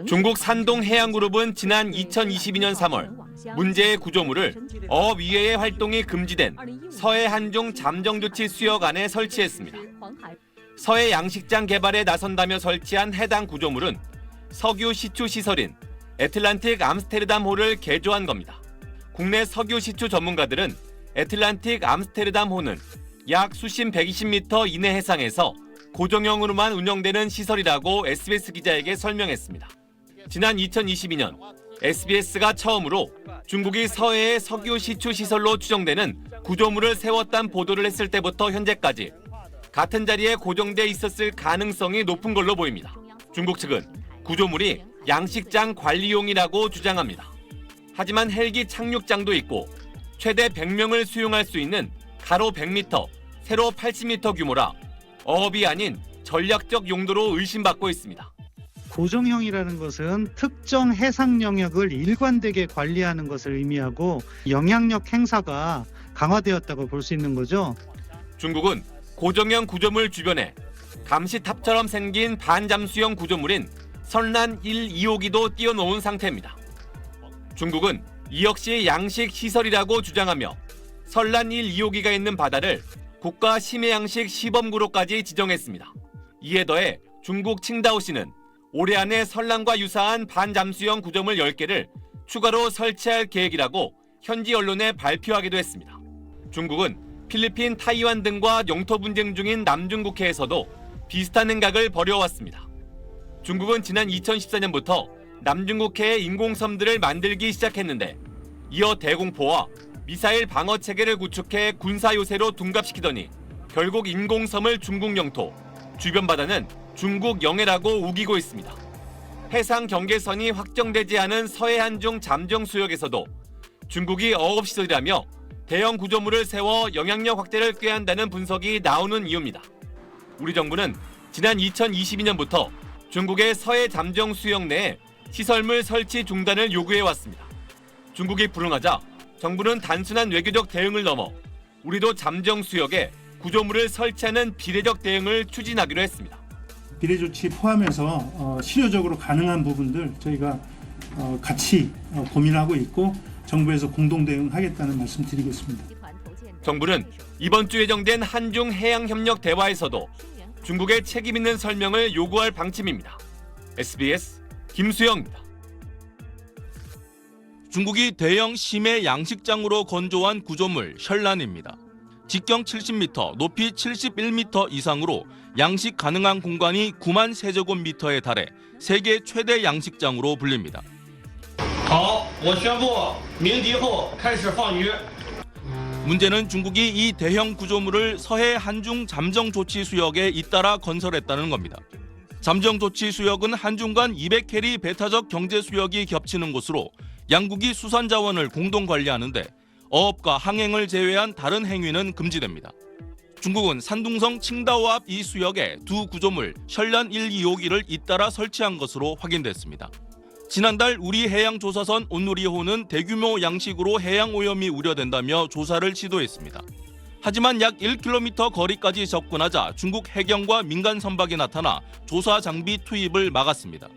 중국 산동해양그룹은 지난 2022년 3월 문제의 구조물을 어업 이외의 활동이 금지된 서해 한중 잠정조치 수역안에 설치했습니다. 서해 양식장 개발에 나선다며 설치한 해당 구조물은 석유 시추 시설인 애틀란틱 암스테르담호를 개조한 겁니다. 국내 석유 시추 전문가들은 애틀란틱 암스테르담호는 약 수심 120m 이내 해상에서 고정형으로만 운영되는 시설이라고 SBS 기자에게 설명했습니다. 지난 2022년 SBS가 처음으로 중국이 서해의 석유 시추 시설로 추정되는 구조물을 세웠다는 보도를 했을 때부터 현재까지 같은 자리에 고정돼 있었을 가능성이 높은 걸로 보입니다. 중국 측은 구조물이 양식장 관리용이라고 주장합니다. 하지만 헬기 착륙장도 있고 최대 100명을 수용할 수 있는 가로 100m, 세로 80m 규모라 어업이 아닌 전략적 용도로 의심받고 있습니다. 고정형이라는 것은 특정 해상 영역을 일관되게 관리하는 것을 의미하고 영향력 행사가 강화되었다고 볼 수 있는 거죠. 중국은 고정형 구조물 주변에 감시탑처럼 생긴 반잠수형 구조물인 선란 1, 2호기도 띄워놓은 상태입니다. 중국은 이 역시 양식 시설이라고 주장하며 선란 1, 2호기가 있는 바다를 국가 심해양식 시범구로까지 지정했습니다. 이에 더해 중국 칭다오시는 올해 안에 선란과 유사한 반잠수형 구조물 10개를 추가로 설치할 계획이라고 현지 언론에 발표하기도 했습니다. 중국은 필리핀, 타이완 등과 영토 분쟁 중인 남중국해에서도 비슷한 행각을 벌여왔습니다. 중국은 지난 2014년부터 남중국해에 인공섬들을 만들기 시작했는데 이어 대공포와 미사일 방어 체계를 구축해 군사 요새로 둔갑시키더니 결국 인공섬을 중국 영토, 주변 바다는 중국 영해라고 우기고 있습니다. 해상 경계선이 확정되지 않은 서해 한중 잠정 수역에서도 중국이 어업시설이라며 대형 구조물을 세워 영향력 확대를 꾀한다는 분석이 나오는 이유입니다. 우리 정부는 지난 2022년부터 중국의 서해 잠정 수역 내에 시설물 설치 중단을 요구해왔습니다. 중국이 불응하자 정부는 단순한 외교적 대응을 넘어 우리도 잠정 수역에 구조물을 설치하는 비례적 대응을 추진하기로 했습니다. 비례 조치 포함해서 실효적으로 가능한 부분들 저희가 같이 고민하고 있고 정부에서 공동 대응하겠다는 말씀 드리겠습니다. 정부는 이번 주 예정된 한중 해양협력 대화에서도 중국의 책임 있는 설명을 요구할 방침입니다. SBS 김수영입니다. 중국이 대형 심해 양식장으로 건조한 구조물 셜란입니다. 직경 70m, 높이 71m 이상으로 양식 가능한 공간이 9만 세제곱미터에 달해 세계 최대 양식장으로 불립니다. 好，我宣布鸣笛后开始放鱼。 문제는 중국이 이 대형 구조물을 서해 한중 잠정 조치 수역에 잇따라 건설했다는 겁니다. 잠정 조치 수역은 한중 간 200캐리 배타적 경제 수역이 겹치는 곳으로 양국이 수산 자원을 공동 관리하는데 어업과 항행을 제외한 다른 행위는 금지됩니다. 중국은 산둥성 칭다오 앞 이 수역에 두 구조물 셜란 1, 2호기를 잇따라 설치한 것으로 확인됐습니다. 지난달 우리 해양조사선 온누리호는 대규모 양식으로 해양 오염이 우려된다며 조사를 시도했습니다. 하지만 약 1km 거리까지 접근하자 중국 해경과 민간 선박이 나타나 조사 장비 투입을 막았습니다.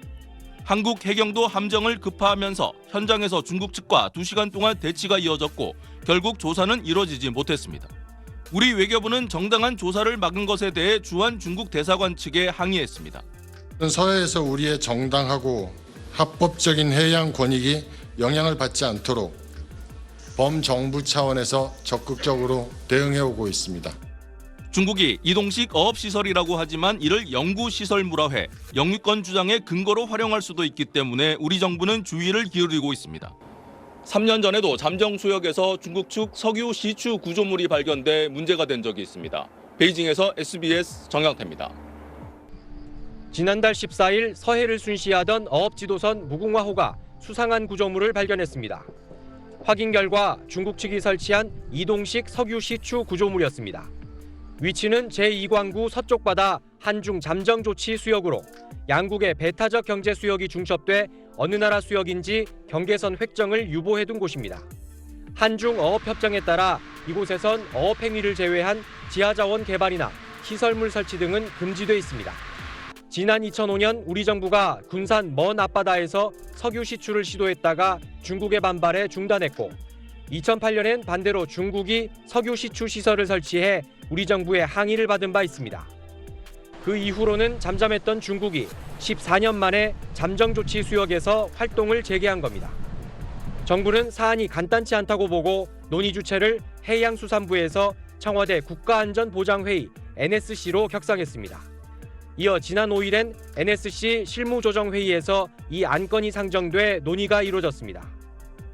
한국 해경도 함정을 급파하면서 현장에서 중국 측과 2시간 동안 대치가 이어졌고 결국 조사는 이뤄지지 못했습니다. 우리 외교부는 정당한 조사를 막은 것에 대해 주한 중국 대사관 측에 항의했습니다. 서해에서 우리의 정당하고 합법적인 해양 권익이 영향을 받지 않도록 범정부 차원에서 적극적으로 대응해오고 있습니다. 중국이 이동식 어업시설이라고 하지만 이를 영구시설물화해 영유권 주장의 근거로 활용할 수도 있기 때문에 우리 정부는 주의를 기울이고 있습니다. 3년 전에도 잠정 수역에서 중국 측 석유 시추 구조물이 발견돼 문제가 된 적이 있습니다. 베이징에서 SBS 정영태입니다. 지난달 14일 서해를 순시하던 어업지도선 무궁화호가 수상한 구조물을 발견했습니다. 확인 결과 중국 측이 설치한 이동식 석유 시추 구조물이었습니다. 위치는 제2광구 서쪽 바다 한중 잠정 조치 수역으로 양국의 배타적 경제 수역이 중첩돼 어느 나라 수역인지 경계선 획정을 유보해둔 곳입니다. 한중 어업협정에 따라 이곳에선 어업행위를 제외한 지하자원 개발이나 시설물 설치 등은 금지돼 있습니다. 지난 2005년 우리 정부가 군산 먼 앞바다에서 석유 시추를 시도했다가 중국의 반발에 중단했고 2008년엔 반대로 중국이 석유 시추 시설을 설치해 우리 정부의 항의를 받은 바 있습니다. 그 이후로는 잠잠했던 중국이 14년 만에 잠정조치 수역에서 활동을 재개한 겁니다. 정부는 사안이 간단치 않다고 보고 논의 주체를 해양수산부에서 청와대 국가안전보장회의 NSC로 격상했습니다. 이어 지난 5일엔 NSC 실무조정회의에서 이 안건이 상정돼 논의가 이루어졌습니다.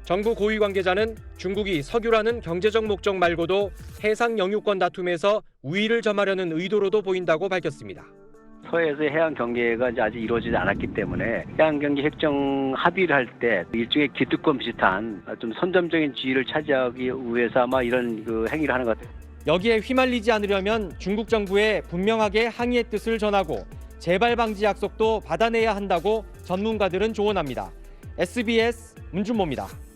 정부 고위 관계자는 중국이 석유라는 경제적 목적 말고도 해상 영유권 다툼에서 우위를 점하려는 의도로도 보인다고 밝혔습니다. 서해에서의 해양 경계가 아직 이루어지지 않았기 때문에 해양 경계 협정 합의를 할 때 일종의 기득권 비슷한 좀 선점적인 지위를 차지하기 위해서 아마 이런 행위를 하는 것 같아요. 여기에 휘말리지 않으려면 중국 정부에 분명하게 항의의 뜻을 전하고 재발 방지 약속도 받아내야 한다고 전문가들은 조언합니다. SBS 문준모입니다.